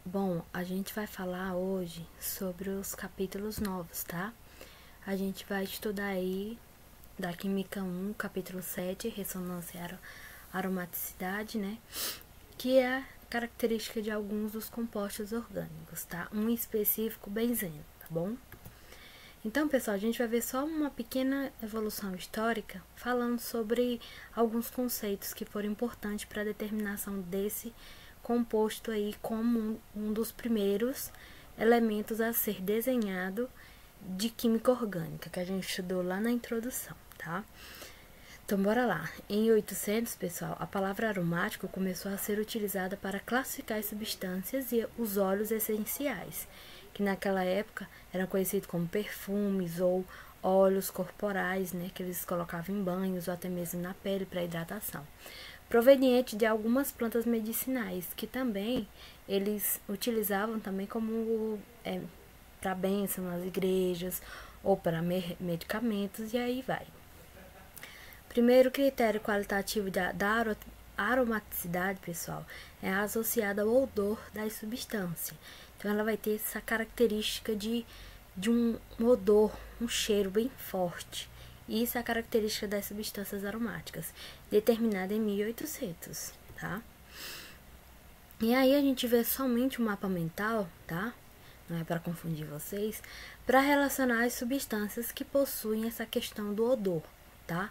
Bom, a gente vai falar hoje sobre os capítulos novos, tá? A gente vai estudar aí da Química 1, capítulo 7, ressonância e aromaticidade, né? Que é a característica de alguns dos compostos orgânicos, tá? Um específico, benzeno, tá bom? Então, pessoal, a gente vai ver só uma pequena evolução histórica falando sobre alguns conceitos que foram importantes para a determinação desse composto aí como um dos primeiros elementos a ser desenhado de química orgânica, que a gente estudou lá na introdução, tá? Então, bora lá. Em 800, pessoal, a palavra aromático começou a ser utilizada para classificar as substâncias e os óleos essenciais, que naquela época eram conhecidos como perfumes ou óleos corporais, né, que eles colocavam em banhos ou até mesmo na pele para hidratação, proveniente de algumas plantas medicinais, que também eles utilizavam também como para bênção nas igrejas ou para medicamentos, e aí vai. Primeiro critério qualitativo da aromaticidade, pessoal, é associada ao odor da substância. Então, ela vai ter essa característica de um odor, um cheiro bem forte. E isso é a característica das substâncias aromáticas, determinada em 1800, tá? E aí a gente vê somente o mapa mental, tá? Não é para confundir vocês, para relacionar as substâncias que possuem essa questão do odor, tá?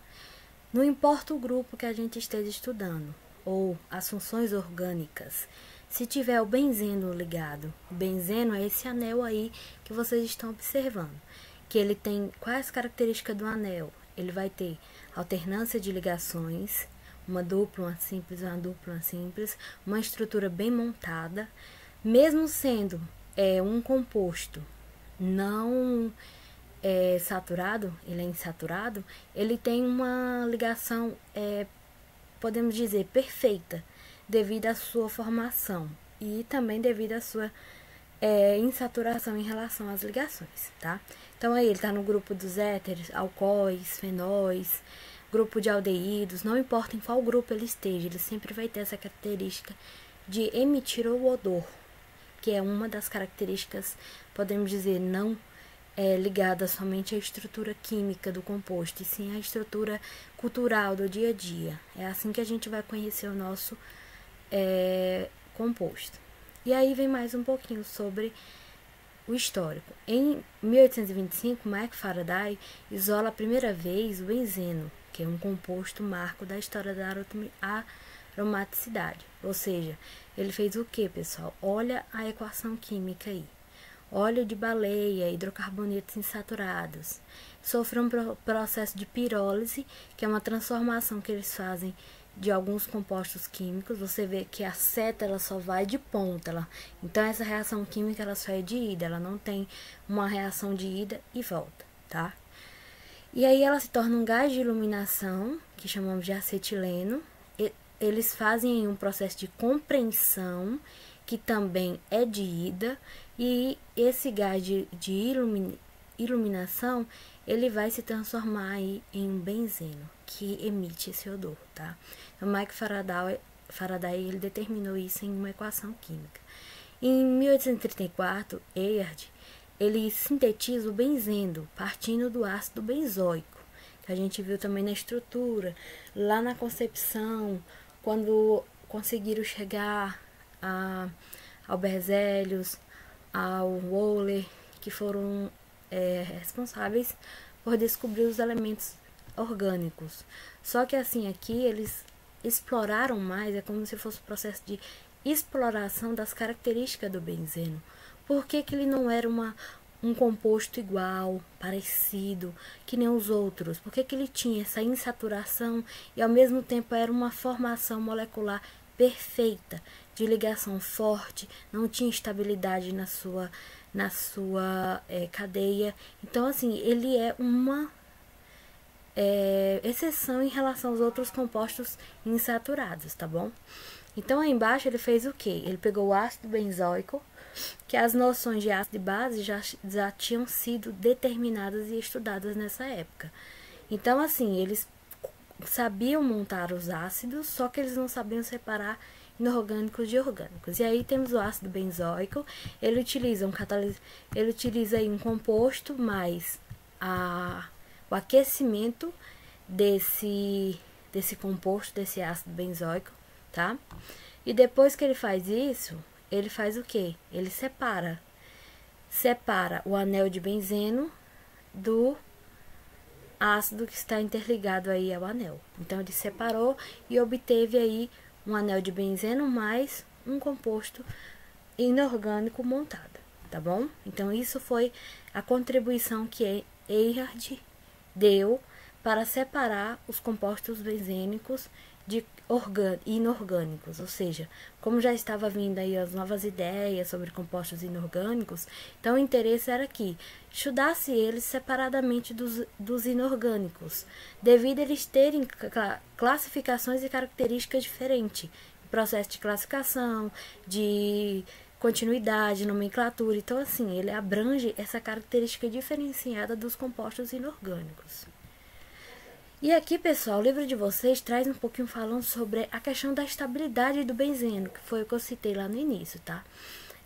Não importa o grupo que a gente esteja estudando, ou as funções orgânicas, se tiver o benzeno ligado, o benzeno é esse anel aí que vocês estão observando, que ele tem quais características do anel? Ele vai ter alternância de ligações, uma dupla, uma simples, uma dupla, uma simples, uma estrutura bem montada, mesmo sendo um composto não saturado, ele é insaturado, ele tem uma ligação, podemos dizer, perfeita, devido à sua formação e também devido à sua insaturação em relação às ligações, tá? Então aí ele está no grupo dos éteres, alcoóis, fenóis, grupo de aldeídos, não importa em qual grupo ele esteja, ele sempre vai ter essa característica de emitir o odor, que é uma das características, podemos dizer, não ligada somente à estrutura química do composto, e sim à estrutura cultural do dia a dia. É assim que a gente vai conhecer o nosso composto. E aí vem mais um pouquinho sobre o histórico. Em 1825, Mark Faraday isola a primeira vez o benzeno, que é um composto marco da história da aromaticidade. Ou seja, ele fez o que, pessoal? Olha a equação química aí. Óleo de baleia, hidrocarbonetos insaturados. Sofreu um processo de pirólise, que é uma transformação que eles fazem de alguns compostos químicos. Você vê que a seta ela só vai de ponta. Então, essa reação química ela só é de ida, ela não tem uma reação de ida e volta, tá? E aí ela se torna um gás de iluminação, que chamamos de acetileno. Eles fazem um processo de compreensão, que também é de ida, e esse gás de iluminação, ele vai se transformar aí em um benzeno, que emite esse odor, tá? Então, Mike Faraday ele determinou isso em uma equação química. Em 1834, Eard, ele sintetiza o benzeno, partindo do ácido benzoico, que a gente viu também na estrutura, lá na concepção, quando conseguiram chegar ao Berzelius, ao Wöhler, que foram responsáveis por descobrir os elementos orgânicos. Só que assim, aqui eles exploraram mais, é como se fosse um processo de exploração das características do benzeno. Por que ele não era um composto igual, parecido, que nem os outros? Por que ele tinha essa insaturação e ao mesmo tempo era uma formação molecular perfeita, de ligação forte, não tinha estabilidade na sua cadeia. Então, assim, ele é uma exceção em relação aos outros compostos insaturados, tá bom? Então, aí embaixo ele fez o quê? Ele pegou o ácido benzoico, que as noções de ácido e base já tinham sido determinadas e estudadas nessa época. Então, assim, eles sabiam montar os ácidos, só que eles não sabiam separar inorgânicos de orgânicos. E aí temos o ácido benzoico, ele utiliza aí um composto mais o aquecimento desse composto, desse ácido benzoico, tá? E depois que ele faz isso, ele faz o quê? Ele separa o anel de benzeno do ácido que está interligado aí ao anel. Então, ele separou e obteve aí um anel de benzeno mais um composto inorgânico montado, tá bom? Então, isso foi a contribuição que Ehrhard deu para separar os compostos benzênicos de inorgânicos, ou seja, como já estava vindo aí as novas ideias sobre compostos inorgânicos, então o interesse era que estudasse eles separadamente dos inorgânicos, devido a eles terem classificações e características diferentes, processo de classificação, de continuidade, nomenclatura, então assim, ele abrange essa característica diferenciada dos compostos inorgânicos. E aqui, pessoal, o livro de vocês traz um pouquinho falando sobre a questão da estabilidade do benzeno, que foi o que eu citei lá no início, tá?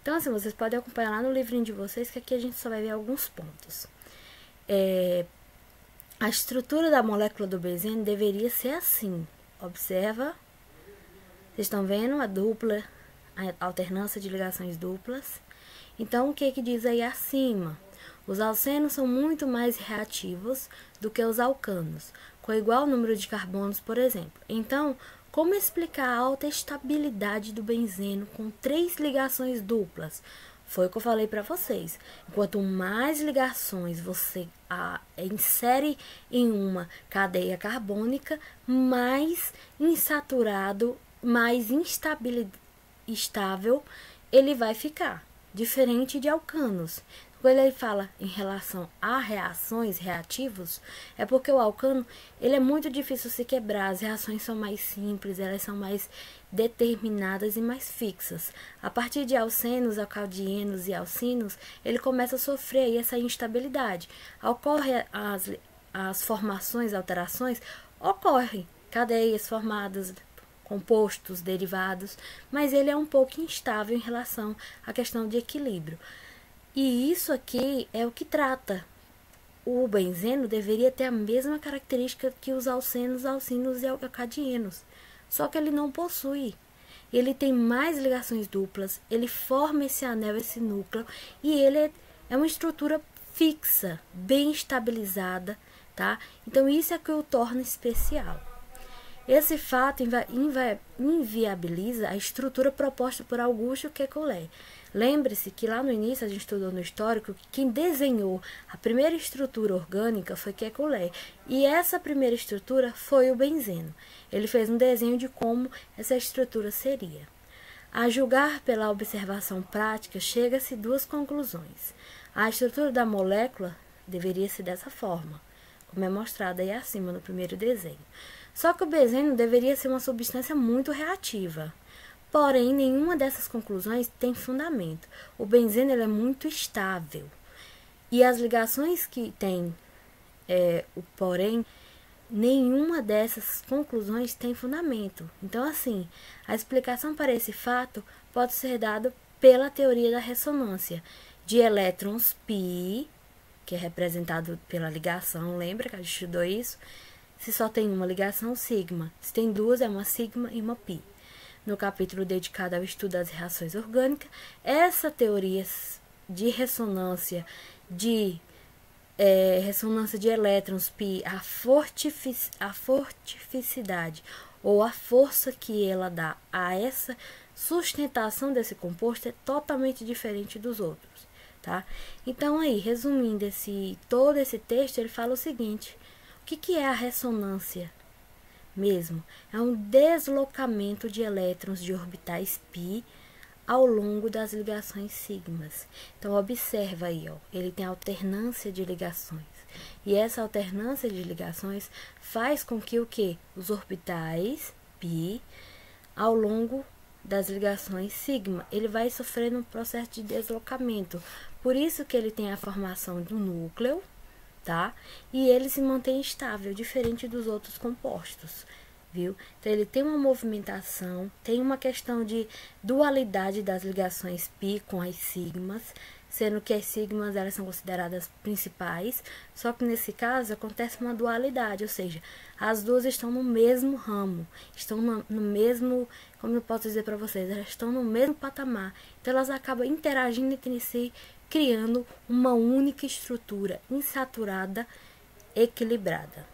Então, assim, vocês podem acompanhar lá no livrinho de vocês, que aqui a gente só vai ver alguns pontos. A estrutura da molécula do benzeno deveria ser assim. Observa. Vocês estão vendo a alternância de ligações duplas. Então, o que diz aí acima? Os alcenos são muito mais reativos do que os alcanos, com igual número de carbonos, por exemplo. Então, como explicar a alta estabilidade do benzeno com 3 ligações duplas? Foi o que eu falei para vocês. Quanto mais ligações você insere em uma cadeia carbônica, mais insaturado, mais instável ele vai ficar, diferente de alcanos. Quando ele fala em relação a reações, reativos, é porque o alcano ele é muito difícil se quebrar, as reações são mais simples, elas são mais determinadas e mais fixas. A partir de alcenos, alcadienos e alcinos, ele começa a sofrer aí essa instabilidade. Ocorre as formações, alterações, ocorrem cadeias formadas, compostos, derivados, mas ele é um pouco instável em relação à questão de equilíbrio. E isso aqui é o que trata. O benzeno deveria ter a mesma característica que os alcenos, alcinos e alcadienos. Só que ele não possui. Ele tem mais ligações duplas, ele forma esse anel, esse núcleo, e ele é uma estrutura fixa, bem estabilizada, tá? Então isso é que o torna especial. Esse fato inviabiliza a estrutura proposta por Augusto Kekulé. Lembre-se que lá no início a gente estudou no histórico que quem desenhou a primeira estrutura orgânica foi Kekulé. E essa primeira estrutura foi o benzeno. Ele fez um desenho de como essa estrutura seria. A julgar pela observação prática, chega-se a 2 conclusões. A estrutura da molécula deveria ser dessa forma, como é mostrado aí acima no primeiro desenho. Só que o benzeno deveria ser uma substância muito reativa. Porém, nenhuma dessas conclusões tem fundamento. O benzeno ele é muito estável. E as ligações que tem porém, nenhuma dessas conclusões tem fundamento. Então, assim, a explicação para esse fato pode ser dada pela teoria da ressonância de elétrons π, que é representado pela ligação, lembra que a gente estudou isso? Se só tem uma ligação, sigma. Se tem 2, é uma sigma e uma π. No capítulo dedicado ao estudo das reações orgânicas, essa teoria de ressonância de elétrons π, a fortificidade ou a força que ela dá a essa sustentação desse composto é totalmente diferente dos outros, tá? Então aí, resumindo todo esse texto, ele fala o seguinte: o que é a ressonância mesmo? É um deslocamento de elétrons de orbitais π ao longo das ligações sigmas. Então, observa aí, ó, ele tem alternância de ligações. E essa alternância de ligações faz com que os orbitais π, ao longo das ligações sigma, ele vai sofrendo um processo de deslocamento. Por isso que ele tem a formação do núcleo, tá? E ele se mantém estável, diferente dos outros compostos. viu? Então, ele tem uma movimentação, tem uma questão de dualidade das ligações pi com as sigmas, sendo que as sigmas elas são consideradas principais, só que nesse caso acontece uma dualidade, ou seja, as duas estão no mesmo ramo, estão no mesmo, como eu posso dizer para vocês, elas estão no mesmo patamar, então elas acabam interagindo entre si, criando uma única estrutura insaturada, equilibrada.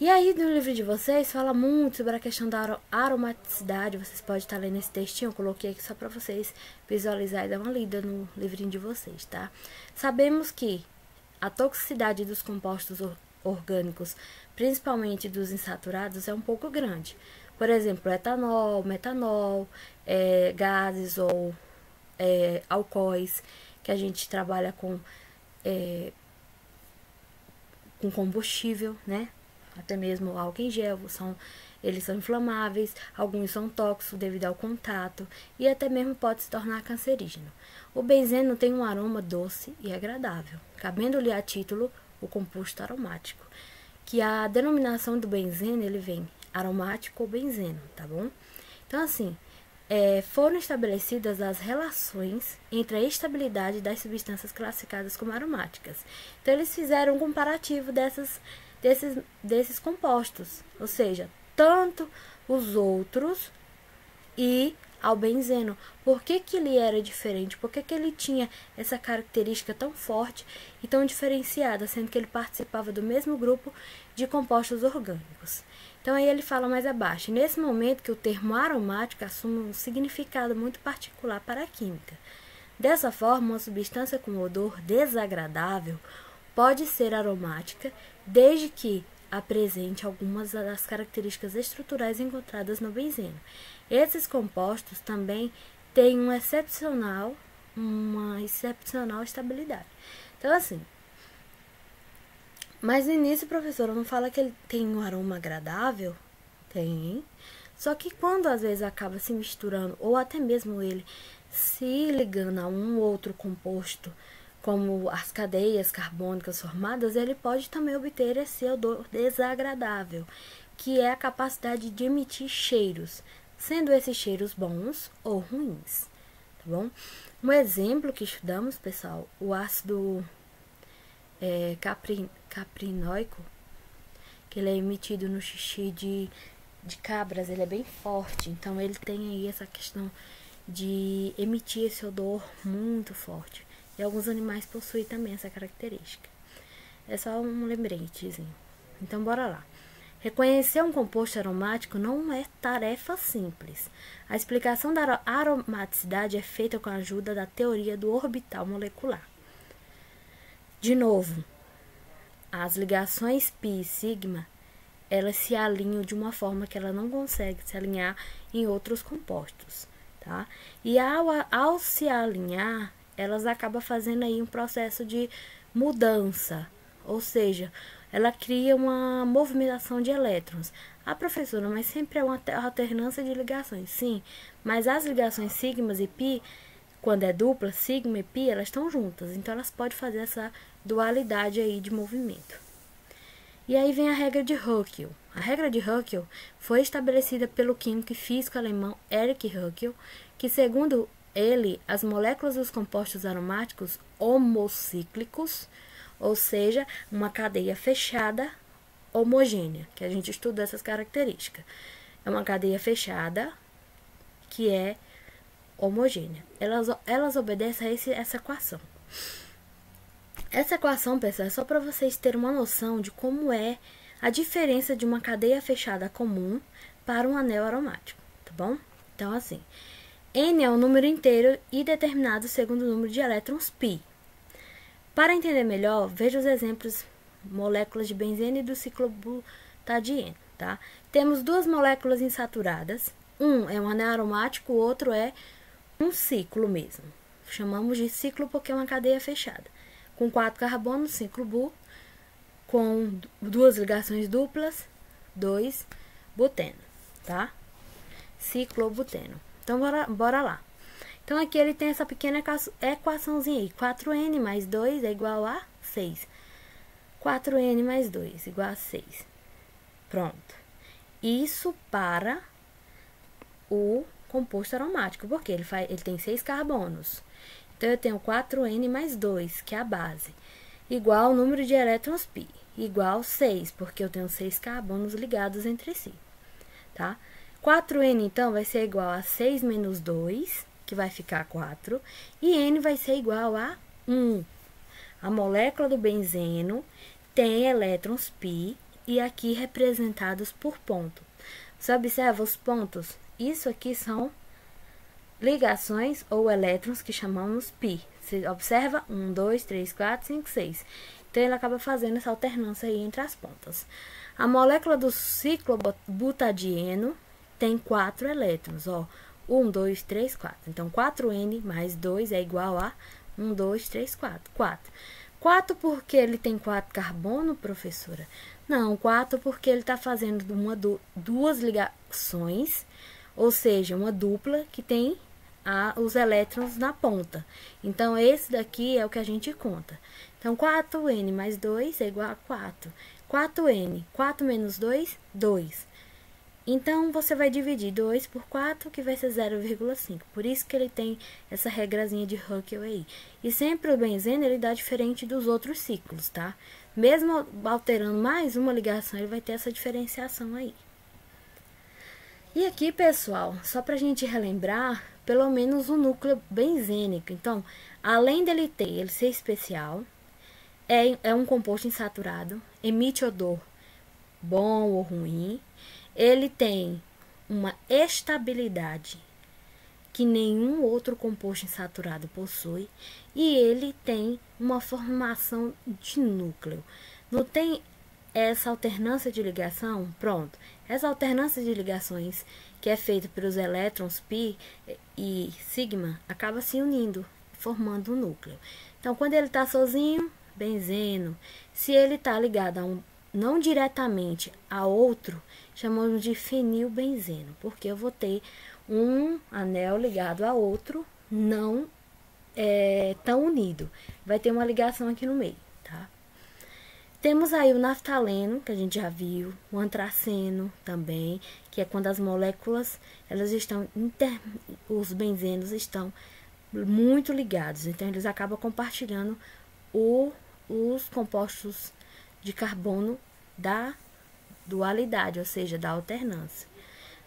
E aí, no livro de vocês, fala muito sobre a questão da aromaticidade. Vocês podem estar lendo esse textinho, eu coloquei aqui só para vocês visualizar e dar uma lida no livrinho de vocês, tá? Sabemos que a toxicidade dos compostos orgânicos, principalmente dos insaturados, é um pouco grande. Por exemplo, etanol, metanol, gases ou alcoóis, que a gente trabalha com combustível, né? Até mesmo o álcool em gel, eles são inflamáveis, alguns são tóxicos devido ao contato e até mesmo pode se tornar cancerígeno. O benzeno tem um aroma doce e agradável, cabendo-lhe a título o composto aromático, que a denominação do benzeno ele vem aromático ou benzeno, tá bom? Então assim, foram estabelecidas as relações entre a estabilidade das substâncias classificadas como aromáticas. Então eles fizeram um comparativo desses compostos, ou seja, tanto os outros e ao benzeno. Por que ele era diferente? Por que ele tinha essa característica tão forte e tão diferenciada, sendo que ele participava do mesmo grupo de compostos orgânicos? Então aí ele fala mais abaixo, nesse momento que o termo aromático assume um significado muito particular para a química. Dessa forma, uma substância com odor desagradável pode ser aromática, desde que apresente algumas das características estruturais encontradas no benzeno. Esses compostos também têm uma excepcional estabilidade. Então, assim, mas no início, professora, não fala que ele tem um aroma agradável? Tem. Só que quando às vezes acaba se misturando, ou até mesmo ele se ligando a um outro composto, como as cadeias carbônicas formadas, ele pode também obter esse odor desagradável, que é a capacidade de emitir cheiros, sendo esses cheiros bons ou ruins, tá bom? Um exemplo que estudamos, pessoal, o ácido caprinóico, que ele é emitido no xixi de cabras, ele é bem forte, então ele tem aí essa questão de emitir esse odor muito forte. E alguns animais possuem também essa característica. É só um lembretezinho. Então, bora lá. Reconhecer um composto aromático não é tarefa simples. A explicação da aromaticidade é feita com a ajuda da teoria do orbital molecular. De novo, as ligações π e sigma, elas se alinham de uma forma que ela não consegue se alinhar em outros compostos, tá? E ao se alinhar, elas acabam fazendo aí um processo de mudança, ou seja, ela cria uma movimentação de elétrons. Ah, professora, mas sempre é uma alternância de ligações. Sim, mas as ligações sigmas e π, quando é dupla, sigma e π, elas estão juntas, então elas podem fazer essa dualidade aí de movimento. E aí vem a regra de Huckel. A regra de Huckel foi estabelecida pelo químico e físico alemão Erich Huckel, que segundo ele, as moléculas dos compostos aromáticos homocíclicos, ou seja, uma cadeia fechada homogênea, que a gente estuda essas características. É uma cadeia fechada que é homogênea. Elas obedecem a essa equação. Essa equação, pessoal, é só para vocês terem uma noção de como é a diferença de uma cadeia fechada comum para um anel aromático, tá bom? Então, assim, N é um número inteiro e determinado segundo o número de elétrons π. Para entender melhor, veja os exemplos moléculas de benzeno e do ciclobutadieno, tá? Temos duas moléculas insaturadas, um é um anel aromático, o outro é um ciclo mesmo. Chamamos de ciclo porque é uma cadeia fechada. Com 4 carbonos, ciclo bu, com duas ligações duplas, 2 buteno, tá? Ciclobuteno. Então, bora lá. Então, aqui ele tem essa pequena equaçãozinha aí. 4N mais 2 é igual a 6. 4N mais 2 igual a 6. Pronto. Isso para o composto aromático, porque ele tem 6 carbonos. Então, eu tenho 4N mais 2, que é a base, igual ao número de elétrons π, igual 6, porque eu tenho 6 carbonos ligados entre si, tá? 4N, então, vai ser igual a 6 menos 2, que vai ficar 4, e N vai ser igual a 1. A molécula do benzeno tem elétrons π, e aqui representados por ponto. Você observa os pontos? Isso aqui são ligações ou elétrons que chamamos π. Você observa? 1, 2, 3, 4, 5, 6. Então, ele acaba fazendo essa alternância aí entre as pontas. A molécula do ciclobutadieno tem 4 elétrons, ó. 1, 2, 3, 4. Então, 4N mais 2 é igual a 1, 2, 3, 4. 4. 4 porque ele tem 4 carbono, professora? Não, 4 porque ele está fazendo duas ligações, ou seja, uma dupla que tem os elétrons na ponta. Então, esse daqui é o que a gente conta. Então, 4N mais 2 é igual a 4. 4N, 4 menos 2, 2. Então, você vai dividir 2 por 4, que vai ser 0,5. Por isso que ele tem essa regrazinha de Huckel aí. E sempre o benzeno, ele dá diferente dos outros ciclos, tá? Mesmo alterando mais uma ligação, ele vai ter essa diferenciação aí. E aqui, pessoal, só pra gente relembrar, pelo menos o núcleo benzênico. Então, além dele ele ser especial, é um composto insaturado, emite odor bom ou ruim, ele tem uma estabilidade que nenhum outro composto insaturado possui, e ele tem uma formação de núcleo. Não tem essa alternância de ligação? Pronto. Essa alternância de ligações que é feita pelos elétrons π e sigma acaba se unindo, formando um núcleo. Então, quando ele está sozinho, benzeno. Se ele está ligado a não diretamente a outro, chamamos de fenilbenzeno, porque eu vou ter um anel ligado a outro, não tão unido. Vai ter uma ligação aqui no meio, tá? Temos aí o naftaleno, que a gente já viu, o antraceno também, que é quando as moléculas, elas estão, os benzenos estão muito ligados, então eles acabam compartilhando os compostos de carbono da dualidade, ou seja, da alternância.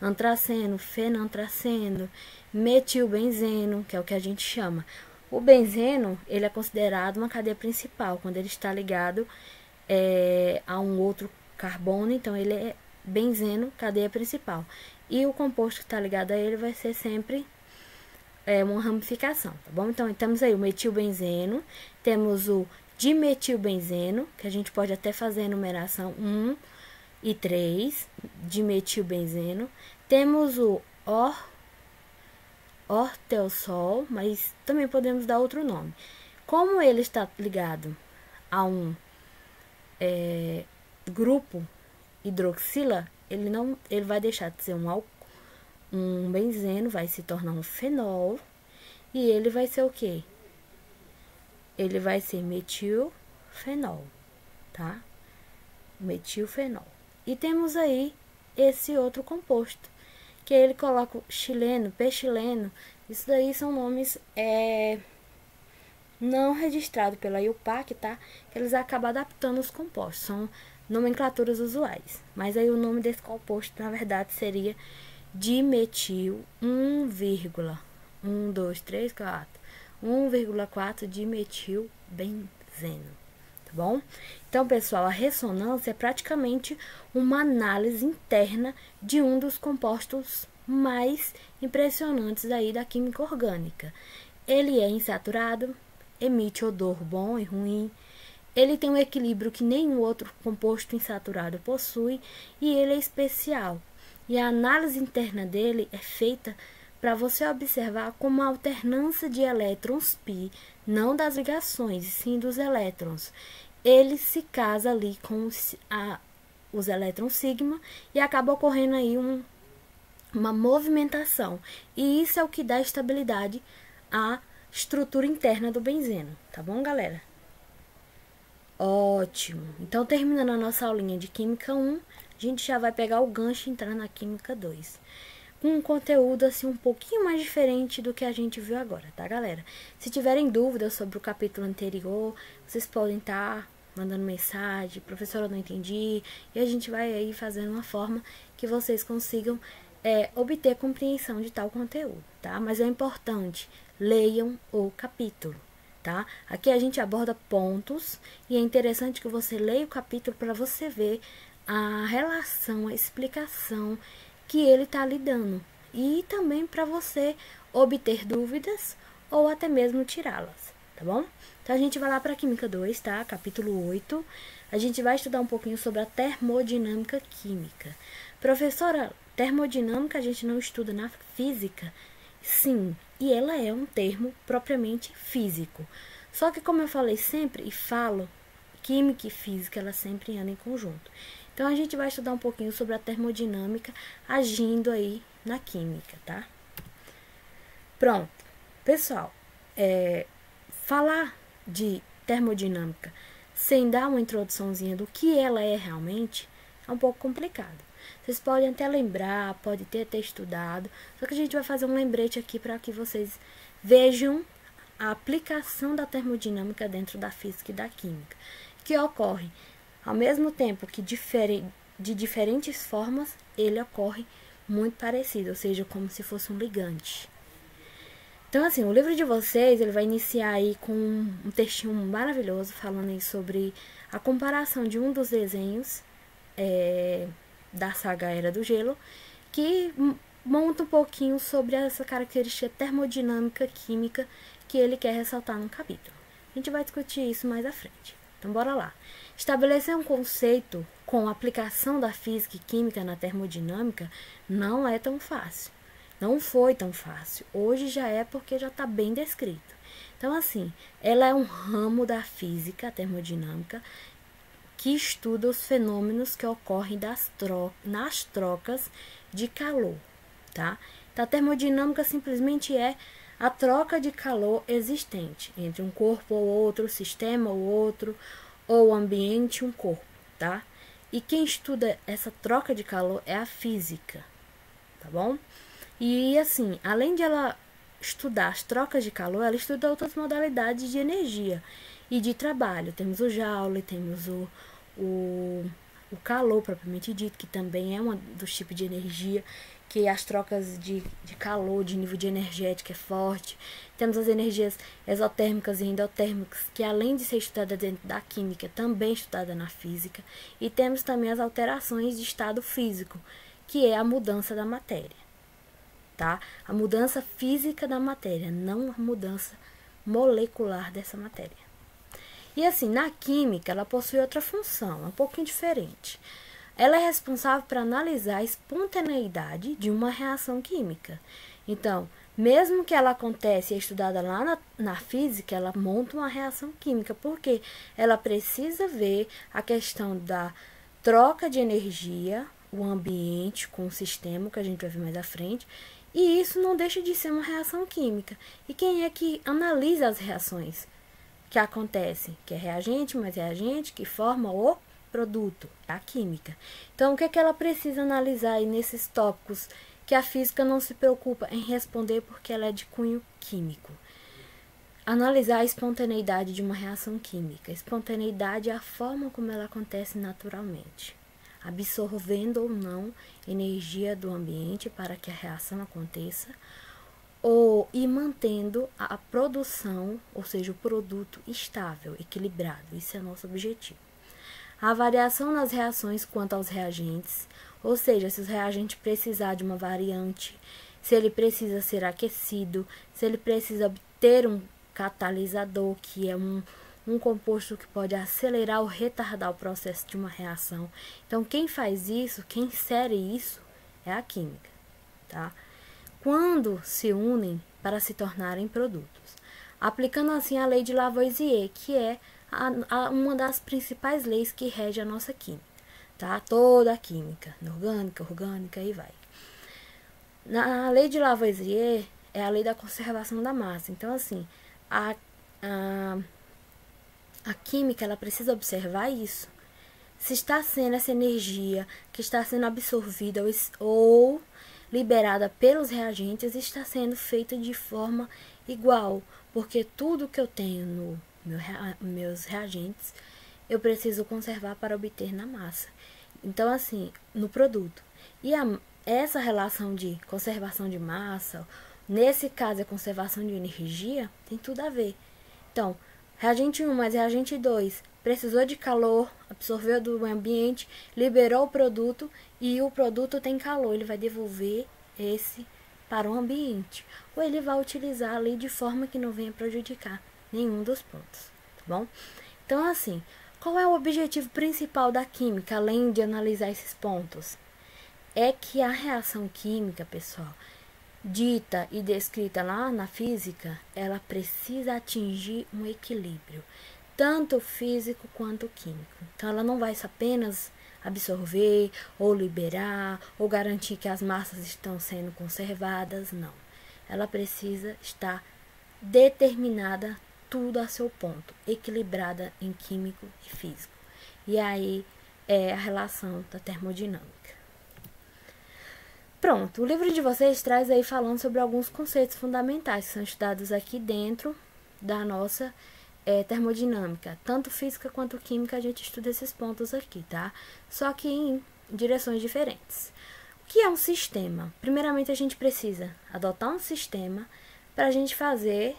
Antraceno, fenantraceno, metilbenzeno, que é o que a gente chama. O benzeno, ele é considerado uma cadeia principal, quando ele está ligado a um outro carbono, então ele é benzeno, cadeia principal. E o composto que está ligado a ele vai ser sempre uma ramificação, tá bom? Então, temos aí o metilbenzeno, temos o dimetilbenzeno, que a gente pode até fazer a numeração 1 e 3, dimetilbenzeno. Temos o orteosol, mas também podemos dar outro nome. Como ele está ligado a um grupo hidroxila, ele vai deixar de ser um benzeno, vai se tornar um fenol, e ele vai ser o quê? Ele vai ser metilfenol, tá? Metilfenol. E temos aí esse outro composto, que ele coloca o xileno, pechileno. Isso daí são nomes não registrados pela IUPAC, tá? Que eles acabam adaptando os compostos, são nomenclaturas usuais. Mas aí o nome desse composto, na verdade, seria dimetil 1,4 dimetilbenzeno. Tá bom? Então, pessoal, a ressonância é praticamente uma análise interna de um dos compostos mais impressionantes aí da química orgânica. Ele é insaturado, emite odor bom e ruim, ele tem um equilíbrio que nenhum outro composto insaturado possui, e ele é especial. E a análise interna dele é feita para você observar como a alternância de elétrons π, não das ligações, e sim dos elétrons, ele se casa ali com os elétrons sigma e acaba ocorrendo aí uma movimentação. E isso é o que dá estabilidade à estrutura interna do benzeno, tá bom, galera? Ótimo! Então, terminando a nossa aulinha de Química 1, a gente já vai pegar o gancho e entrar na Química 2. Com um conteúdo assim um pouquinho mais diferente do que a gente viu agora, tá, galera? Se tiverem dúvidas sobre o capítulo anterior, vocês podem estar mandando mensagem, professora, eu não entendi, e a gente vai aí fazendo uma forma que vocês consigam obter compreensão de tal conteúdo, tá? Mas é importante, leiam o capítulo, tá? Aqui a gente aborda pontos e é interessante que você leia o capítulo para você ver a relação, a explicação que ele está lhe dando e também para você obter dúvidas ou até mesmo tirá-las, tá bom? Então a gente vai lá para a Química 2, tá? Capítulo 8. A gente vai estudar um pouquinho sobre a termodinâmica química. Professora, termodinâmica a gente não estuda na física? Sim, e ela é um termo propriamente físico. Só que como eu falei sempre e falo, química e física elas sempre andam em conjunto. Então a gente vai estudar um pouquinho sobre a termodinâmica agindo aí na química, tá? Pronto. Pessoal, falar de termodinâmica sem dar uma introduçãozinha do que ela é realmente é um pouco complicado. Vocês podem até lembrar, pode ter até estudado, só que a gente vai fazer um lembrete aqui para que vocês vejam a aplicação da termodinâmica dentro da física e da química, que ocorre ao mesmo tempo que de diferentes formas, ele ocorre muito parecido, ou seja, como se fosse um ligante. Então, assim, o livro de vocês, ele vai iniciar aí com um textinho maravilhoso, falando aí sobre a comparação de um dos desenhos da saga Era do Gelo, que monta um pouquinho sobre essa característica termodinâmica química que ele quer ressaltar no capítulo. A gente vai discutir isso mais à frente. Então, bora lá. Estabelecer um conceito com a aplicação da física e química na termodinâmica não é tão fácil. Não foi tão fácil. Hoje já é porque já está bem descrito. Então, assim, ela é um ramo da física, a termodinâmica, que estuda os fenômenos que ocorrem nas trocas de calor, tá? Então, a termodinâmica simplesmente é a troca de calor existente entre um corpo ou outro, sistema ou outro, ou o ambiente e um corpo, tá? E quem estuda essa troca de calor é a física, tá bom? E assim, além de ela estudar as trocas de calor, ela estuda outras modalidades de energia e de trabalho. Temos o Joule, temos o calor propriamente dito, que também é um dos tipos de energia, que as trocas de calor, de nível de energética é forte. Temos as energias exotérmicas e endotérmicas, que além de ser estudada dentro da química, também é estudada na física. E temos também as alterações de estado físico, que é a mudança da matéria, tá? A mudança física da matéria, não a mudança molecular dessa matéria. E assim, na química, ela possui outra função, um pouquinho diferente. Ela é responsável por analisar a espontaneidade de uma reação química. Então, mesmo que ela aconteça e é estudada lá na física, ela monta uma reação química, porque ela precisa ver a questão da troca de energia, o ambiente com o sistema, que a gente vai ver mais à frente, e isso não deixa de ser uma reação química. E quem é que analisa as reações que acontecem? Que é reagente, mais reagente, que forma o produto, a química. Então, o que é que ela precisa analisar aí nesses tópicos que a física não se preocupa em responder porque ela é de cunho químico? Analisar a espontaneidade de uma reação química. Espontaneidade é a forma como ela acontece naturalmente, absorvendo ou não energia do ambiente para que a reação aconteça, e mantendo a produção, ou seja, o produto estável, equilibrado. Isso é nosso objetivo. A variação nas reações quanto aos reagentes, ou seja, se o reagente precisar de uma variante, se ele precisa ser aquecido, se ele precisa obter um catalisador, que é um composto que pode acelerar ou retardar o processo de uma reação. Então, quem faz isso, quem insere isso, é a química, tá? Quando se unem para se tornarem produtos. Aplicando assim a lei de Lavoisier, que é uma das principais leis que rege a nossa química, tá? Toda a química, orgânica e vai. Na lei de Lavoisier é a lei da conservação da massa. Então, assim, a química ela precisa observar isso. se está sendo essa energia que está sendo absorvida ou liberada pelos reagentes está sendo feita de forma igual, porque tudo que eu tenho no meus reagentes eu preciso conservar para obter na massa. Então, assim, no produto. E essa relação de conservação de massa, nesse caso a conservação de energia, tem tudo a ver. Então, reagente 1 mais reagente 2 precisou de calor, absorveu do ambiente, liberou o produto e o produto tem calor. Ele vai devolver esse para o ambiente. Ou ele vai utilizar ali de forma que não venha prejudicar nenhum dos pontos, tá bom? Então, assim, qual é o objetivo principal da química, além de analisar esses pontos? É que a reação química, pessoal, dita e descrita lá na física, ela precisa atingir um equilíbrio, tanto físico quanto químico. Então, ela não vai apenas absorver, ou liberar, ou garantir que as massas estão sendo conservadas, não. Ela precisa estar determinada tudo a seu ponto, equilibrada em químico e físico. E aí é a relação da termodinâmica. Pronto, o livro de vocês traz aí falando sobre alguns conceitos fundamentais que são estudados aqui dentro da nossa termodinâmica. Tanto física quanto química a gente estuda esses pontos aqui, tá? Só que em direções diferentes. O que é um sistema? Primeiramente a gente precisa adotar um sistema para a gente fazer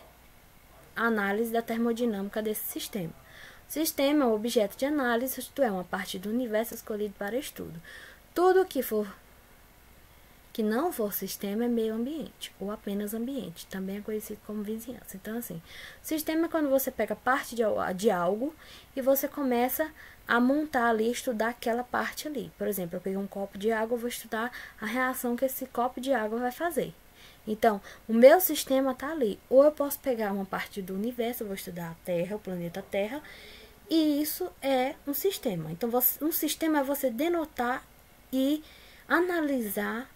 a análise da termodinâmica desse sistema. O sistema é um objeto de análise, isto é, uma parte do universo escolhido para estudo. Tudo que não for sistema é meio ambiente, ou apenas ambiente, também é conhecido como vizinhança. Então, assim, sistema é quando você pega parte de algo e você começa a montar ali, estudar aquela parte ali. Por exemplo, eu peguei um copo de água, eu vou estudar a reação que esse copo de água vai fazer. Então, o meu sistema está ali. Ou eu posso pegar uma parte do universo, eu vou estudar a Terra, o planeta Terra, e isso é um sistema. Então, um sistema é você denotar e analisar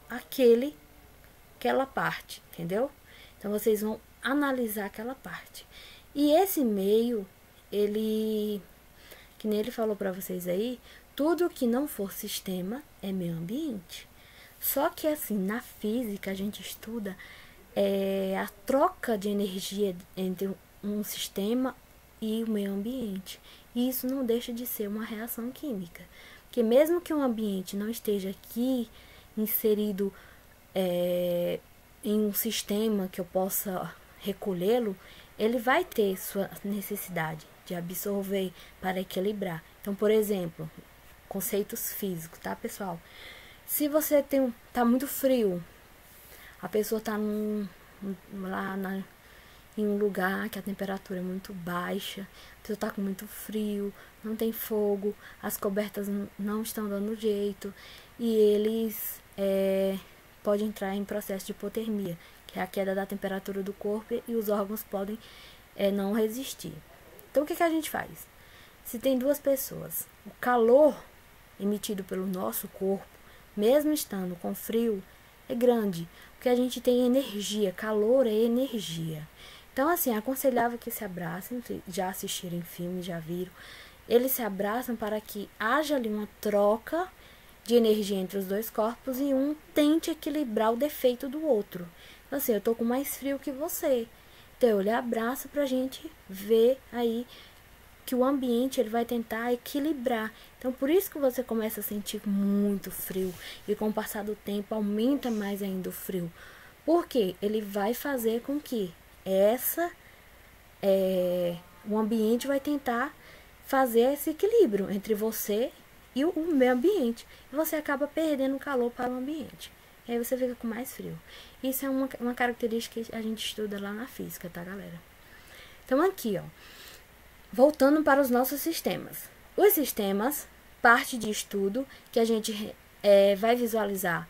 aquela parte, entendeu? Então, vocês vão analisar aquela parte. E esse meio, que nem ele falou para vocês aí, tudo que não for sistema é meio ambiente. Só que, assim, na física, a gente estuda a troca de energia entre um sistema e o meio ambiente. E isso não deixa de ser uma reação química. Porque mesmo que um ambiente não esteja aqui inserido em um sistema que eu possa recolhê-lo, ele vai ter sua necessidade de absorver para equilibrar. Então, por exemplo, conceitos físicos, tá, pessoal? Se você tá muito frio, a pessoa tá em um lugar que a temperatura é muito baixa, a pessoa tá com muito frio, não tem fogo, as cobertas não estão dando jeito, e eles podem entrar em processo de hipotermia, que é a queda da temperatura do corpo, e os órgãos podem não resistir. Então, o que a gente faz? Se tem duas pessoas, o calor emitido pelo nosso corpo, mesmo estando com frio, é grande, porque a gente tem energia, calor é energia. Então, assim, é aconselhável que se abracem, já assistiram filme, já viram, eles se abraçam para que haja ali uma troca de energia entre os dois corpos e um tente equilibrar o defeito do outro. Então, assim, eu tô com mais frio que você, então eu lhe abraço pra gente ver aí que o ambiente ele vai tentar equilibrar. Então, por isso que você começa a sentir muito frio e com o passar do tempo aumenta mais ainda o frio. Porque ele vai fazer com que o ambiente vai tentar fazer esse equilíbrio entre você e o meio ambiente. E você acaba perdendo calor para o ambiente. E aí você fica com mais frio. Isso é uma característica que a gente estuda lá na física, tá, galera? Então, aqui, ó. Voltando para os nossos sistemas. Os sistemas, parte de estudo que a gente vai visualizar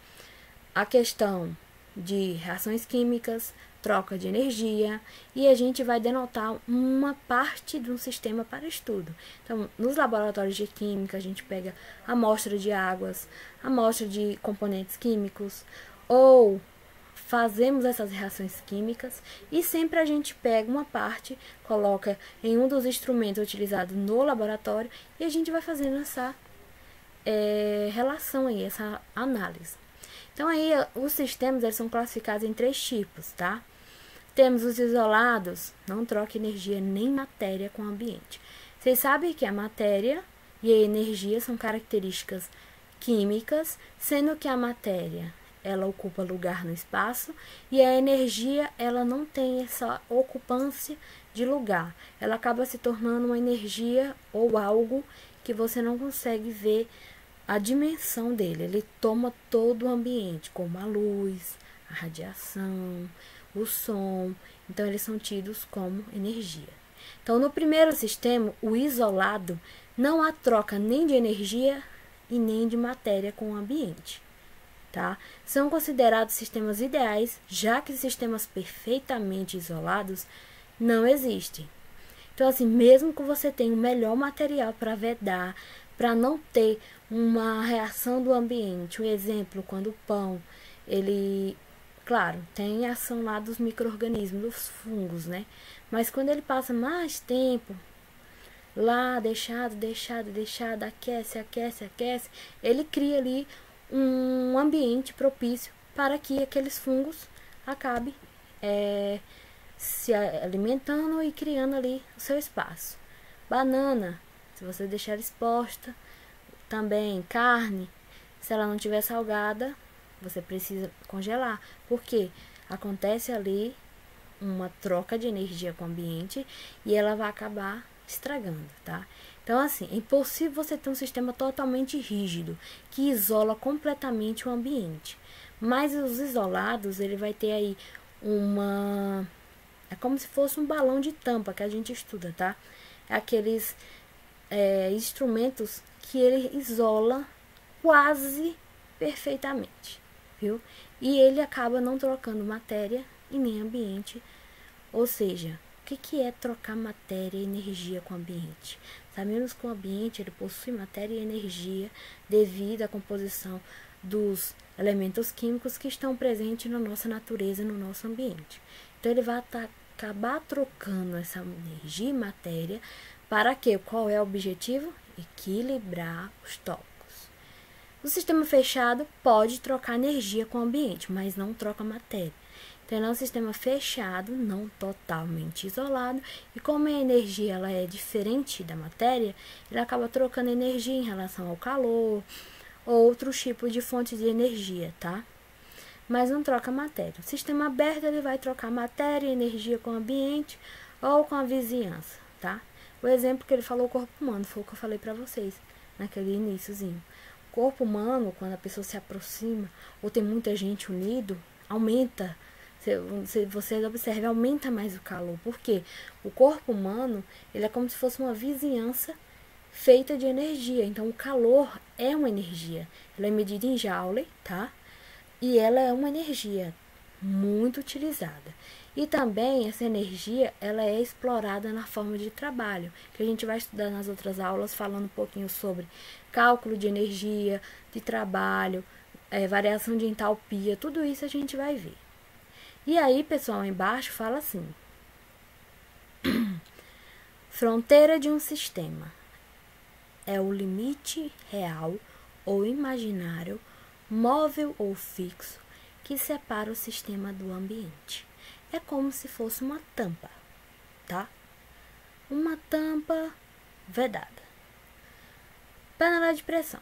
a questão de reações químicas, troca de energia, e a gente vai denotar uma parte de um sistema para estudo. Então, nos laboratórios de química, a gente pega amostra de águas, amostra de componentes químicos, ou fazemos essas reações químicas e sempre a gente pega uma parte, coloca em um dos instrumentos utilizados no laboratório e a gente vai fazendo essa relação aí, essa análise. Então aí os sistemas eles são classificados em 3 tipos, tá? Temos os isolados, não troca energia nem matéria com o ambiente. Vocês sabem que a matéria e a energia são características químicas, sendo que a matéria ela ocupa lugar no espaço e a energia ela não tem essa ocupância de lugar. Ela acaba se tornando uma energia ou algo que você não consegue ver a dimensão dele. Ele toma todo o ambiente, como a luz, a radiação, o som. Então, eles são tidos como energia. Então, no primeiro sistema, o isolado, não há troca nem de energia e nem de matéria com o ambiente. Tá? São considerados sistemas ideais, já que sistemas perfeitamente isolados não existem. Então, assim, mesmo que você tenha o melhor material para vedar, para não ter uma reação do ambiente, um exemplo, quando o pão, ele, claro, tem ação lá dos micro-organismos, dos fungos, né? Mas quando ele passa mais tempo lá, deixado, aquece, ele cria ali um ambiente propício para que aqueles fungos acabem se alimentando e criando ali o seu espaço. Banana, se você deixar exposta, também carne, se ela não tiver salgada, você precisa congelar, porque acontece ali uma troca de energia com o ambiente e ela vai acabar estragando, tá? Então, assim, é impossível você ter um sistema totalmente rígido, que isola completamente o ambiente. Mas os isolados, ele vai ter aí é como se fosse um balão de tampa que a gente estuda, tá? É aqueles instrumentos que ele isola quase perfeitamente, viu? E ele acaba não trocando matéria e nem ambiente. Ou seja, o que é trocar matéria e energia com o ambiente? Sabemos que o ambiente ele possui matéria e energia devido à composição dos elementos químicos que estão presentes na nossa natureza e no nosso ambiente. Então, ele vai acabar trocando essa energia e matéria para quê? Qual é o objetivo? Equilibrar os tópicos. O sistema fechado pode trocar energia com o ambiente, mas não troca matéria. Então, é um sistema fechado, não totalmente isolado, e como a energia ela é diferente da matéria, ele acaba trocando energia em relação ao calor, ou outros tipos de fontes de energia, tá? Mas não troca matéria. O sistema aberto ele vai trocar matéria e energia com o ambiente ou com a vizinhança, tá? O exemplo que ele falou, o corpo humano, foi o que eu falei pra vocês naquele iniciozinho. O corpo humano, quando a pessoa se aproxima ou tem muita gente unido, aumenta. Você observa, aumenta mais o calor. Por quê? O corpo humano, ele é como se fosse uma vizinhança feita de energia. Então, o calor é uma energia. Ela é medida em joule, tá? E ela é uma energia muito utilizada. E também essa energia, ela é explorada na forma de trabalho, que a gente vai estudar nas outras aulas, falando um pouquinho sobre cálculo de energia, de trabalho, variação de entalpia, tudo isso a gente vai ver. E aí, pessoal, embaixo fala assim: fronteira de um sistema é o limite real ou imaginário, móvel ou fixo, que separa o sistema do ambiente. É como se fosse uma tampa, tá? Uma tampa vedada. Panela de pressão.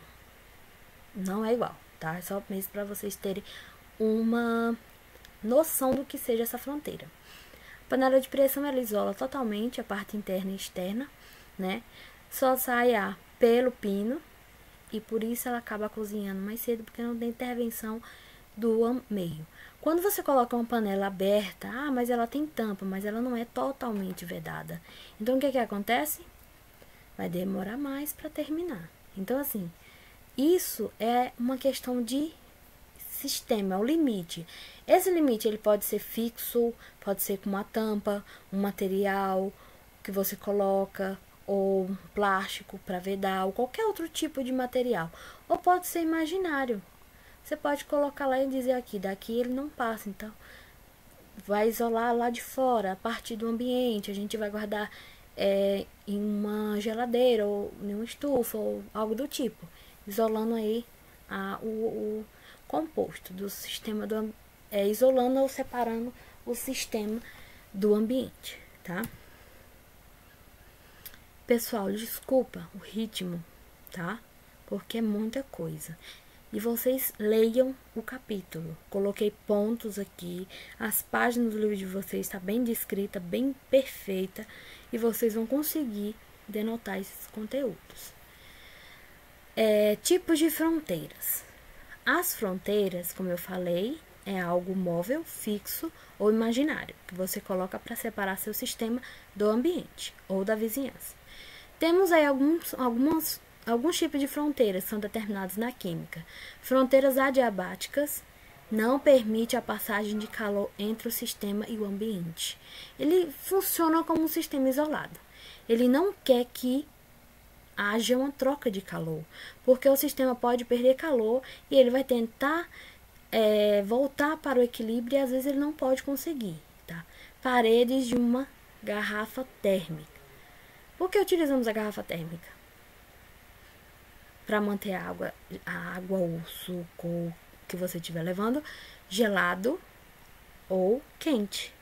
Não é igual, tá? É só mesmo para vocês terem uma noção do que seja essa fronteira. A panela de pressão, ela isola totalmente a parte interna e externa, né? Só sai ar pelo pino e por isso ela acaba cozinhando mais cedo, porque não tem intervenção do meio. Quando você coloca uma panela aberta, mas ela tem tampa, mas ela não é totalmente vedada. Então, o que acontece? Vai demorar mais para terminar. Então, assim, isso é uma questão de sistema, é o limite. Esse limite, ele pode ser fixo, pode ser com uma tampa, um material que você coloca, ou um plástico para vedar, ou qualquer outro tipo de material. Ou pode ser imaginário. você pode colocar lá e dizer aqui, daqui ele não passa, então vai isolar lá de fora, a partir do ambiente, a gente vai guardar em uma geladeira ou em uma estufa ou algo do tipo, isolando aí o composto do sistema isolando ou separando o sistema do ambiente, tá? Pessoal, desculpa o ritmo, tá? Porque é muita coisa. E vocês leiam o capítulo. Coloquei pontos aqui. As páginas do livro de vocês está bem descrita, bem perfeita. E vocês vão conseguir denotar esses conteúdos. Tipos de fronteiras. As fronteiras, como eu falei, é algo móvel, fixo ou imaginário, que você coloca para separar seu sistema do ambiente ou da vizinhança. Temos aí alguns tipos de fronteiras que são determinados na química. Fronteiras adiabáticas não permite a passagem de calor entre o sistema e o ambiente. Ele funciona como um sistema isolado. Ele não quer que haja uma troca de calor, porque o sistema pode perder calor e ele vai tentar voltar para o equilíbrio e às vezes ele não pode conseguir, tá? Paredes de uma garrafa térmica. Por que utilizamos a garrafa térmica? Para manter a água ou o suco que você estiver levando gelado ou quente.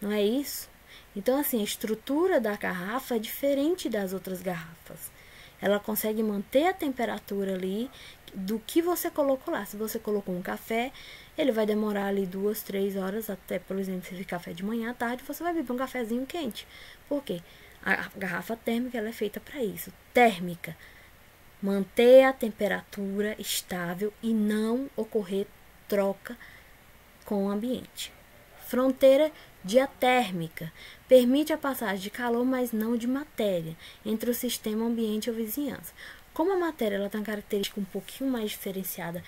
Não é isso? Então, assim, a estrutura da garrafa é diferente das outras garrafas. Ela consegue manter a temperatura ali do que você colocou lá. Se você colocou um café, ele vai demorar ali 2, 3 horas, até, por exemplo, se for café de manhã à tarde, você vai beber um cafezinho quente. Por quê? A garrafa térmica ela é feita para isso. Térmica. Manter a temperatura estável e não ocorrer troca com o ambiente. Fronteira diatérmica. Permite a passagem de calor, mas não de matéria, entre o sistema, ambiente ou vizinhança. Como a matéria ela tem uma característica um pouquinho mais diferenciada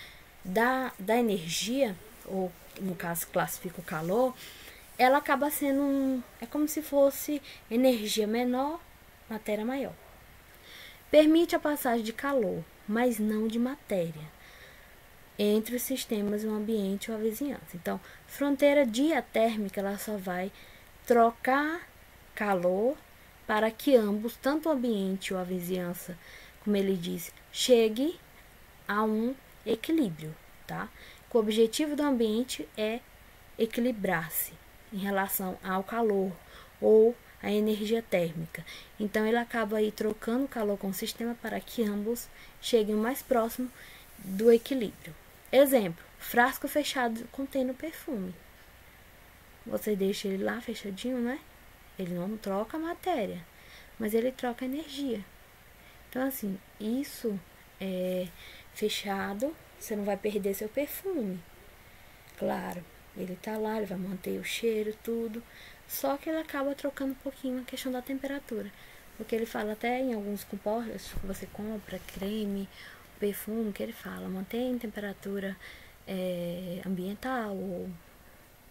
da energia, ou no caso classifica o calor, ela acaba sendo é como se fosse energia menor, matéria maior. Permite a passagem de calor, mas não de matéria, entre os sistemas, o ambiente ou a vizinhança. Então, fronteira diatérmica, ela só vai trocar calor para que ambos, tanto o ambiente ou a vizinhança, como ele diz, chegue a um equilíbrio, tá? O objetivo do ambiente é equilibrar-se em relação ao calor ou a energia térmica. Então, ele acaba aí trocando o calor com o sistema para que ambos cheguem mais próximo do equilíbrio. Exemplo, frasco fechado contendo perfume. Você deixa ele lá fechadinho, né? Ele não troca matéria, mas ele troca energia. Então, assim, isso é fechado, você não vai perder seu perfume. Claro, ele tá lá, ele vai manter o cheiro, tudo. Só que ele acaba trocando um pouquinho a questão da temperatura. Porque ele fala até em alguns compostos que você compra, creme, perfume, que ele fala, mantém temperatura ambiental, ou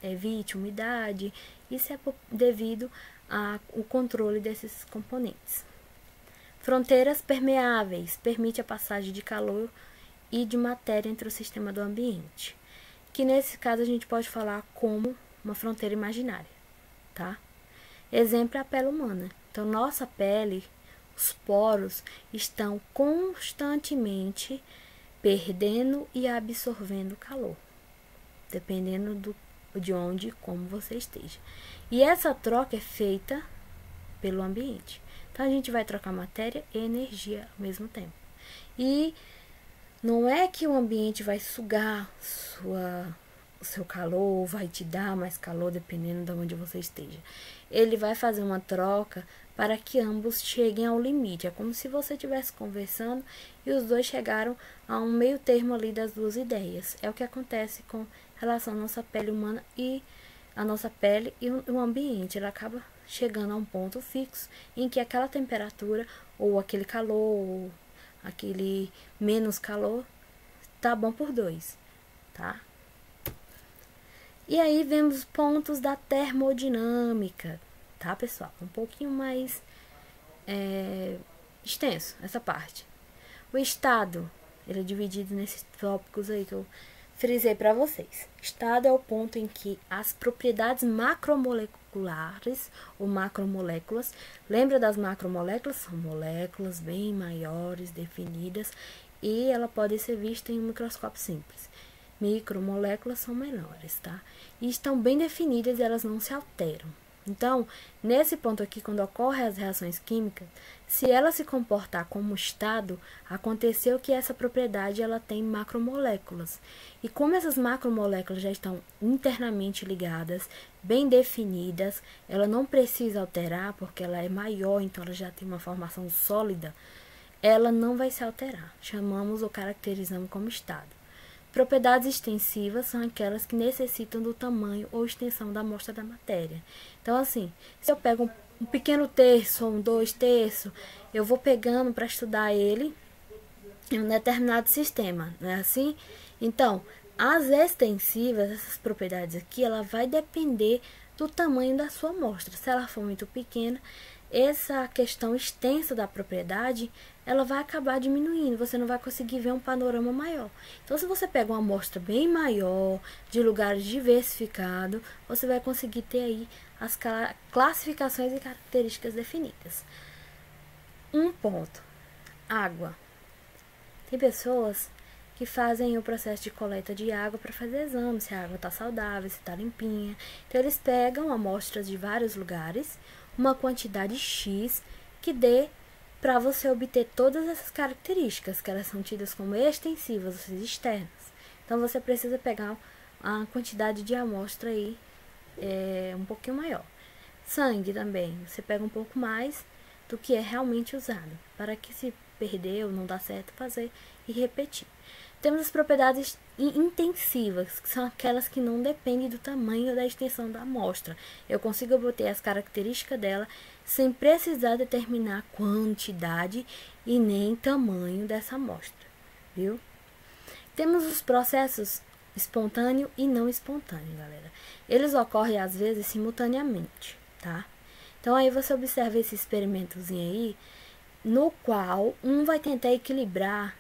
evite umidade. Isso é devido ao controle desses componentes. Fronteiras permeáveis, permite a passagem de calor e de matéria entre o sistema do ambiente. Que nesse caso a gente pode falar como uma fronteira imaginária, tá? Exemplo é a pele humana. Então, nossa pele, os poros estão constantemente perdendo e absorvendo calor, dependendo de onde e como você esteja. E essa troca é feita pelo ambiente. Então, a gente vai trocar matéria e energia ao mesmo tempo. E não é que o ambiente vai sugar o seu calor, vai te dar mais calor dependendo de onde você esteja. Ele vai fazer uma troca para que ambos cheguem ao limite. É como se você estivesse conversando e os dois chegaram a um meio termo ali das duas ideias. É o que acontece com relação à nossa pele humana e a nossa pele e o ambiente. Ela acaba chegando a um ponto fixo em que aquela temperatura ou aquele calor ou aquele menos calor tá bom por dois, tá? E aí vemos pontos da termodinâmica, tá, pessoal? Um pouquinho mais extenso essa parte. O estado, ele é dividido nesses tópicos aí que eu frisei para vocês. Estado é o ponto em que as propriedades macromoleculares ou macromoléculas, lembra das macromoléculas? São moléculas bem maiores, definidas, e ela pode ser vista em um microscópio simples. Micromoléculas são menores, tá? E estão bem definidas e elas não se alteram. Então, nesse ponto aqui, quando ocorrem as reações químicas, se ela se comportar como estado, aconteceu que essa propriedade ela tem macromoléculas. E como essas macromoléculas já estão internamente ligadas, bem definidas, ela não precisa alterar, porque ela é maior, então ela já tem uma formação sólida, ela não vai se alterar. Chamamos ou caracterizamos como estado. Propriedades extensivas são aquelas que necessitam do tamanho ou extensão da amostra da matéria. Então, assim, se eu pego um pequeno terço ou um 2/3, eu vou pegando para estudar ele em um determinado sistema, não é assim? Então, as extensivas, essas propriedades aqui, ela vai depender do tamanho da sua amostra. Se ela for muito pequena, essa questão extensa da propriedade, ela vai acabar diminuindo, você não vai conseguir ver um panorama maior. Então, se você pega uma amostra bem maior, de lugares diversificados, você vai conseguir ter aí as classificações e características definidas. Um ponto, água. Tem pessoas que fazem o processo de coleta de água para fazer exame, se a água está saudável, se está limpinha. Então, eles pegam amostras de vários lugares, uma quantidade X que dê para você obter todas essas características, que elas são tidas como extensivas, ou externas. Então, você precisa pegar a quantidade de amostra aí um pouquinho maior. Sangue também, você pega um pouco mais do que é realmente usado, para que se perder ou não dá certo, fazer e repetir. Temos as propriedades intensivas, que são aquelas que não dependem do tamanho ou da extensão da amostra. Eu consigo obter as características dela sem precisar determinar a quantidade e nem tamanho dessa amostra, viu? Temos os processos espontâneo e não espontâneo, galera. Eles ocorrem às vezes simultaneamente, tá? Então aí você observa esse experimentozinho aí, no qual um vai tentar equilibrar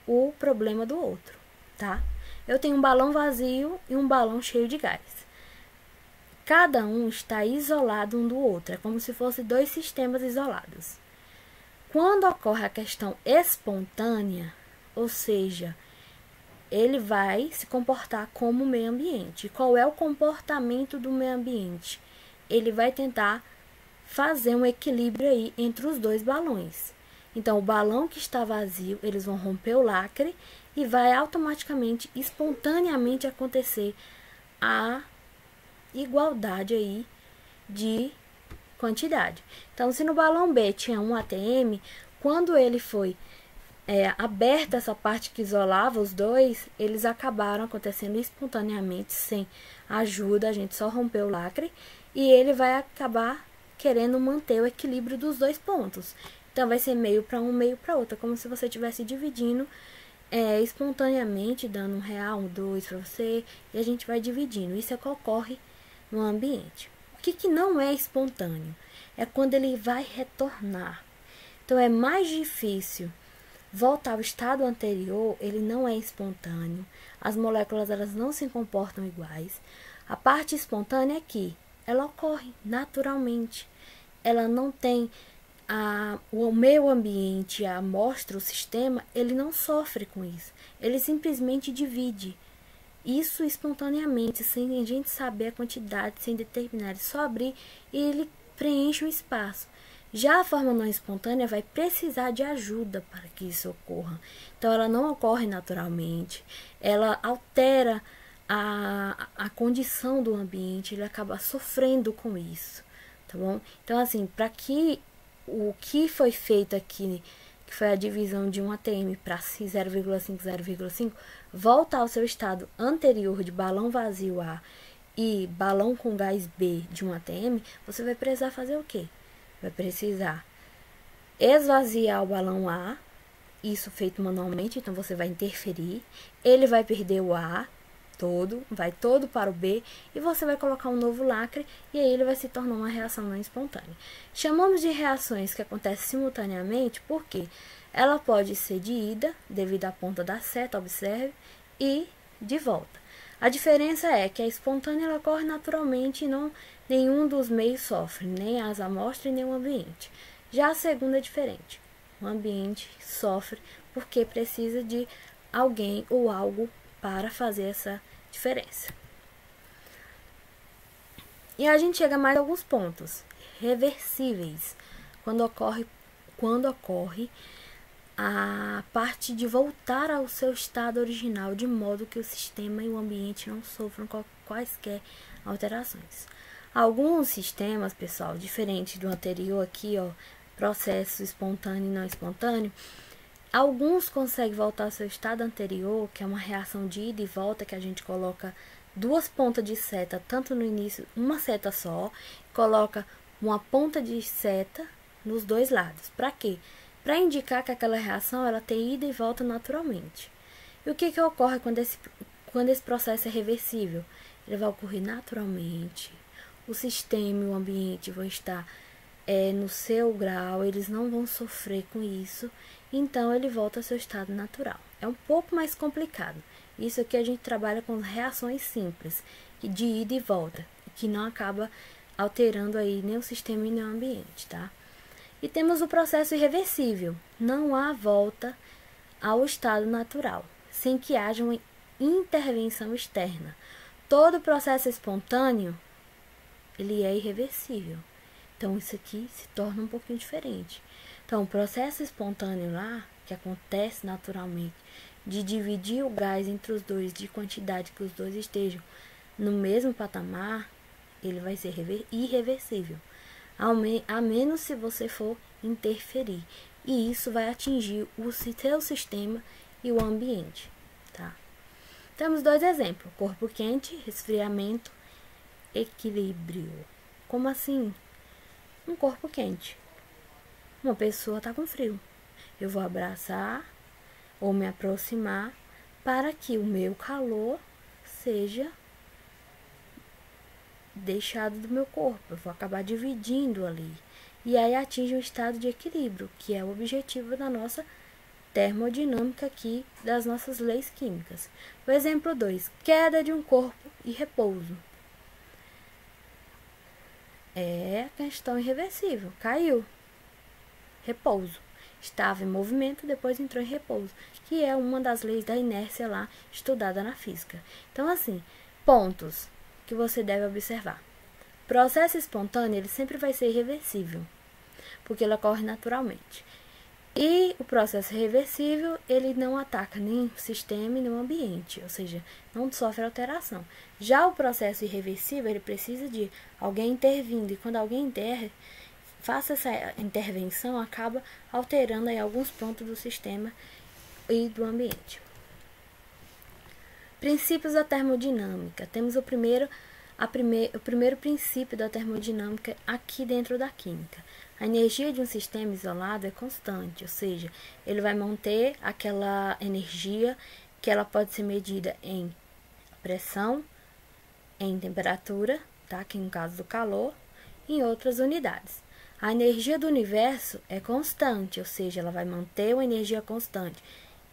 o problema do outro, tá? Eu tenho um balão vazio e um balão cheio de gás. Cada um está isolado um do outro, é como se fossem dois sistemas isolados. Quando ocorre a questão espontânea, ou seja, ele vai se comportar como o meio ambiente. Qual é o comportamento do meio ambiente? Ele vai tentar fazer um equilíbrio aí entre os dois balões. Então, o balão que está vazio, eles vão romper o lacre e vai automaticamente, espontaneamente acontecer a igualdade aí de quantidade. Então, se no balão B tinha 1 atm, quando ele foi aberta essa parte que isolava os dois, eles acabaram acontecendo espontaneamente, sem ajuda, a gente só rompeu o lacre, e ele vai acabar querendo manter o equilíbrio dos dois pontos. Então, vai ser meio para um, meio para outro, como se você estivesse dividindo espontaneamente, dando um real, um 2 para você, e a gente vai dividindo. Isso é o que ocorre no ambiente. O que não é espontâneo? É quando ele vai retornar. Então, é mais difícil voltar ao estado anterior, ele não é espontâneo. As moléculas, elas não se comportam iguais. A parte espontânea é que ela ocorre naturalmente. Ela não tem o meio ambiente, a amostra, o sistema, ele não sofre com isso. Ele simplesmente divide. Isso espontaneamente, sem a gente saber a quantidade, sem determinar. Ele só abrir e ele preenche o espaço. Já a forma não espontânea vai precisar de ajuda para que isso ocorra. Então, ela não ocorre naturalmente. Ela altera a condição do ambiente, ele acaba sofrendo com isso, tá bom? Então, assim, para que o que foi feito aqui, que foi a divisão de 1 atm para 0,5, 0,5, volta ao seu estado anterior de balão vazio A e balão com gás B de 1 atm, você vai precisar fazer o quê? Vai precisar esvaziar o balão A, isso feito manualmente, então você vai interferir, ele vai perder o A todo, vai todo para o B, e você vai colocar um novo lacre, e aí ele vai se tornar uma reação não espontânea. Chamamos de reações que acontecem simultaneamente, porque ela pode ser de ida, devido à ponta da seta, observe, e de volta. A diferença é que a espontânea ela ocorre naturalmente e nenhum dos meios sofre, nem as amostras nem o ambiente. Já a segunda é diferente. O ambiente sofre porque precisa de alguém ou algo para fazer essa diferença. E a gente chega mais a alguns pontos reversíveis, quando ocorre a parte de voltar ao seu estado original, de modo que o sistema e o ambiente não sofram quaisquer alterações. Alguns sistemas, pessoal, diferentes do anterior aqui, ó, processo espontâneo e não espontâneo, alguns conseguem voltar ao seu estado anterior, que é uma reação de ida e volta, que a gente coloca duas pontas de seta, tanto no início, uma seta só, coloca uma ponta de seta nos dois lados. Para quê? Para indicar que aquela reação ela tem ida e volta naturalmente. E o que ocorre quando esse processo é reversível? Ele vai ocorrer naturalmente. O sistema e o ambiente vão estar no seu grau, eles não vão sofrer com isso, então ele volta ao seu estado natural. É um pouco mais complicado. Isso aqui a gente trabalha com reações simples, de ida e volta, que não acaba alterando aí nem o sistema e nem o ambiente, tá? E temos o processo irreversível. Não há volta ao estado natural, sem que haja uma intervenção externa. Todo processo espontâneo, ele é irreversível. Então, isso aqui se torna um pouquinho diferente. Então, o processo espontâneo lá, que acontece naturalmente, de dividir o gás entre os dois, de quantidade que os dois estejam no mesmo patamar, ele vai ser irreversível. A menos se você for interferir. E isso vai atingir o seu sistema e o ambiente, tá? Temos dois exemplos. Corpo quente, resfriamento, equilíbrio. Como assim? Um corpo quente. Uma pessoa está com frio. Eu vou abraçar ou me aproximar para que o meu calor seja deixado do meu corpo. Eu vou acabar dividindo ali. E aí atinge um estado de equilíbrio, que é o objetivo da nossa termodinâmica aqui, das nossas leis químicas. O exemplo 2. Queda de um corpo e repouso. É questão irreversível. Caiu. Repouso. Estava em movimento, depois entrou em repouso, que é uma das leis da inércia lá, estudada na física. Então, assim, pontos que você deve observar. Processo espontâneo, ele sempre vai ser irreversível, porque ele ocorre naturalmente. E o processo reversível, ele não ataca nem o sistema e nem o ambiente, ou seja, não sofre alteração. Já o processo irreversível, ele precisa de alguém intervindo, e quando alguém faça essa intervenção, acaba alterando aí alguns pontos do sistema e do ambiente. Princípios da termodinâmica. Temos o primeiro princípio da termodinâmica aqui dentro da química. A energia de um sistema isolado é constante, ou seja, ele vai manter aquela energia que ela pode ser medida em pressão, em temperatura, tá? Que no caso do calor, em outras unidades. A energia do universo é constante, ou seja, ela vai manter uma energia constante.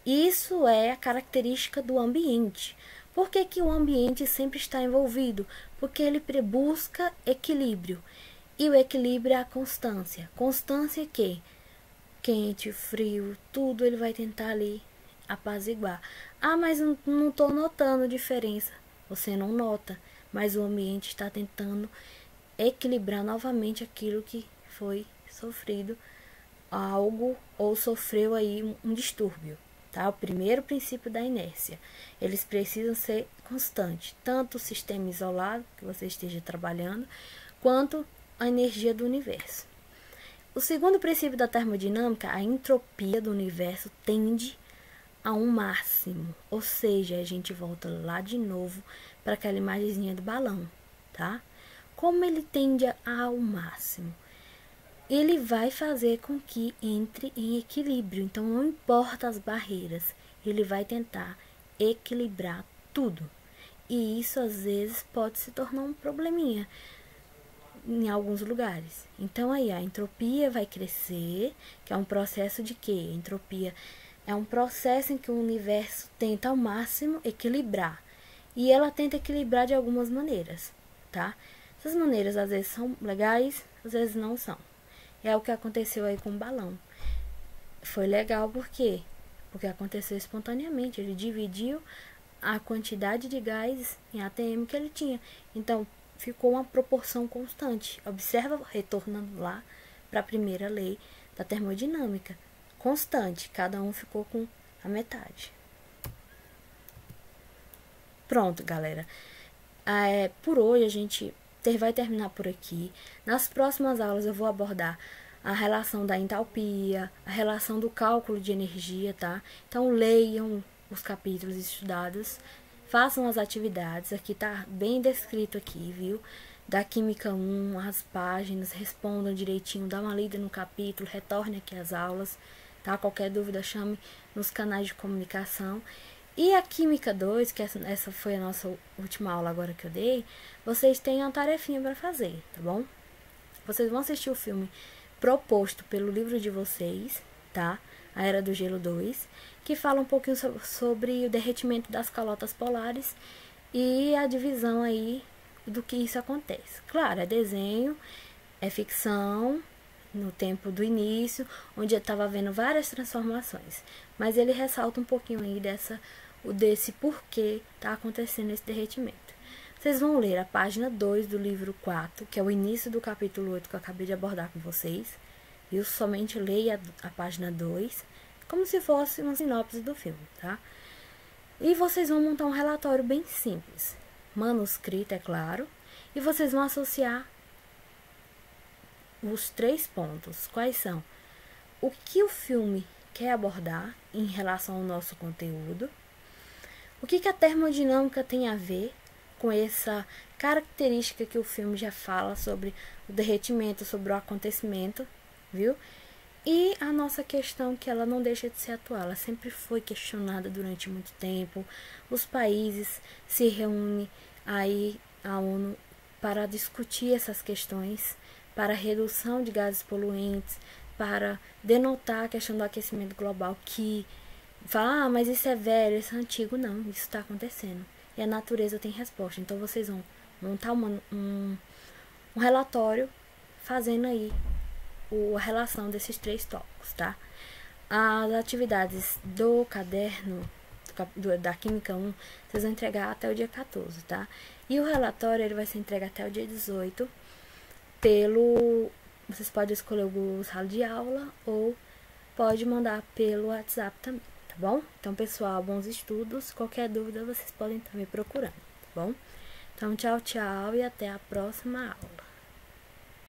Isso é a característica do ambiente. Por que que o ambiente sempre está envolvido? Porque ele busca equilíbrio. E o equilíbrio é a constância. Constância que? Quente, frio, tudo ele vai tentar ali apaziguar. Ah, mas não estou notando diferença. Você não nota, mas o ambiente está tentando equilibrar novamente aquilo que foi sofrido, algo ou sofreu aí um distúrbio. Tá? O primeiro princípio da inércia. Eles precisam ser constantes, tanto o sistema isolado que você esteja trabalhando, quanto a energia do universo. O segundo princípio da termodinâmica, a entropia do universo tende a um máximo, ou seja, a gente volta lá de novo para aquela imagenzinha do balão, tá? Como ele tende ao máximo? Ele vai fazer com que entre em equilíbrio, então não importa as barreiras, ele vai tentar equilibrar tudo. E isso às vezes pode se tornar um probleminha em alguns lugares. Então aí a entropia vai crescer, que é um processo de quê? A entropia é um processo em que o universo tenta ao máximo equilibrar. E ela tenta equilibrar de algumas maneiras, tá? Essas maneiras às vezes são legais, às vezes não são. É o que aconteceu aí com o balão. Foi legal por quê? Porque aconteceu espontaneamente. Ele dividiu a quantidade de gás em ATM que ele tinha. Então, ficou uma proporção constante. Observa, retornando lá para a primeira lei da termodinâmica. Constante. Cada um ficou com a metade. Pronto, galera. Por hoje a gente vai terminar por aqui. Nas próximas aulas eu vou abordar a relação da entalpia, a relação do cálculo de energia, tá? Então leiam os capítulos estudados, façam as atividades, aqui tá bem descrito aqui, viu? Da Química 1, as páginas, respondam direitinho, dá uma lida no capítulo, retorne aqui às aulas, tá? Qualquer dúvida chame nos canais de comunicação. E a Química 2, que essa foi a nossa última aula agora que eu dei, vocês têm uma tarefinha para fazer, tá bom? Vocês vão assistir o filme proposto pelo livro de vocês, tá? A Era do Gelo 2, que fala um pouquinho sobre o derretimento das calotas polares e a divisão aí do que isso acontece. Claro, é desenho, é ficção, no tempo do início, onde eu estava vendo várias transformações, mas ele ressalta um pouquinho aí desse porquê está acontecendo esse derretimento. Vocês vão ler a página 2 do livro 4, que é o início do capítulo 8 que eu acabei de abordar com vocês, viu? Somente leia a página 2, como se fosse uma sinopse do filme, tá? E vocês vão montar um relatório bem simples, manuscrito, é claro, e vocês vão associar os 3 pontos. Quais são? O que o filme quer abordar em relação ao nosso conteúdo? O que a termodinâmica tem a ver com essa característica que o filme já fala sobre o derretimento, sobre o acontecimento, viu? E a nossa questão, que ela não deixa de ser atual, ela sempre foi questionada durante muito tempo. Os países se reúnem aí, a ONU, para discutir essas questões, para redução de gases poluentes, para denotar a questão do aquecimento global, que fala, mas isso é velho, isso é antigo. Não, isso está acontecendo. E a natureza tem resposta. Então, vocês vão montar um relatório fazendo aí a relação desses 3 tópicos, tá? As atividades do caderno da Química 1, vocês vão entregar até o dia 14, tá? E o relatório, ele vai ser entregue até o dia 18 vocês podem escolher o Google Sala de Aula ou pode mandar pelo WhatsApp também, tá bom? Então, pessoal, bons estudos. Qualquer dúvida, vocês podem estar me procurando, tá bom? Então, tchau, tchau e até a próxima aula.